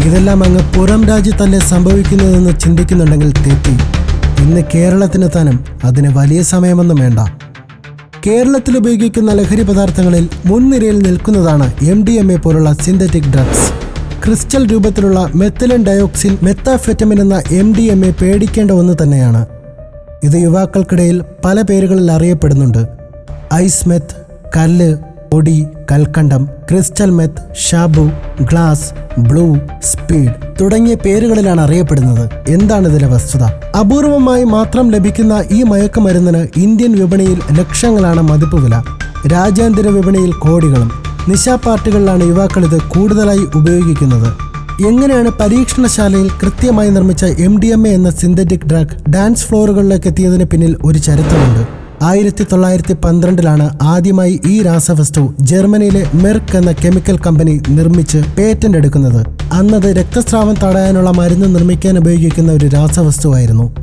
ഇതെല്ലാം അങ്ങ് പുറം രാജ്യത്തല്ലേ സംഭവിക്കുന്നതെന്ന് ചിന്തിക്കുന്നുണ്ടെങ്കിൽ തെറ്റി. ഇന്ന് കേരളത്തിന് താനും അതിന് വലിയ സമയമൊന്നും വേണ്ട. കേരളത്തിൽ ഉപയോഗിക്കുന്ന ലഹരി പദാർത്ഥങ്ങളിൽ മുൻനിരയിൽ നിൽക്കുന്നതാണ് MDMA പോലുള്ള സിന്തറ്റിക് ഡ്രഗ്സ്. ക്രിസ്റ്റൽ രൂപത്തിലുള്ള മെത്തിലിൻ ഡയോക്സിൻ മെത്താഫെറ്റമിൻ എന്ന MDMA പേടിക്കേണ്ട ഒന്ന് തന്നെയാണ്. ഇത് യുവാക്കൾക്കിടയിൽ പല പേരുകളിൽ അറിയപ്പെടുന്നുണ്ട്. ഐസ് മെത്ത്, കല്ല്, പൊടി, കൽക്കണ്ടം, ക്രിസ്റ്റൽ മെത്ത്, ഷാബു, ഗ്ലാസ്, ബ്ലൂ, സ്പീഡ് തുടങ്ങിയ പേരുകളിലാണ് അറിയപ്പെടുന്നത്. എന്താണ് ഇതിലെ വസ്തുത? അപൂർവമായി മാത്രം ലഭിക്കുന്ന ഈ മയക്കുമരുന്നിന് ഇന്ത്യൻ വിപണിയിൽ ലക്ഷങ്ങളാണ് മതിപ്പ് വില. രാജ്യാന്തര വിപണിയിൽ കോടികളും. നിശാ പാർട്ടികളിലാണ് യുവാക്കൾ ഇത് കൂടുതലായി ഉപയോഗിക്കുന്നത്. എങ്ങനെയാണ് പരീക്ഷണശാലയിൽ കൃത്യമായി നിർമ്മിച്ച MDMA എന്ന സിന്തറ്റിക് ഡ്രഗ് ഡാൻസ് ഫ്ലോറുകളിലേക്ക് എത്തിയതിന് പിന്നിൽ ഒരു ചരിത്രമുണ്ട്. 1912 ആദ്യമായി ഈ രാസവസ്തു ജർമ്മനിയിലെ മെർക്ക് എന്ന കെമിക്കൽ കമ്പനി നിർമ്മിച്ച് പേറ്റന്റ് എടുക്കുന്നത്. അന്നത് രക്തസ്രാവം തടയാനുള്ള മരുന്ന് നിർമ്മിക്കാൻ ഉപയോഗിക്കുന്ന ഒരു രാസവസ്തുവായിരുന്നു.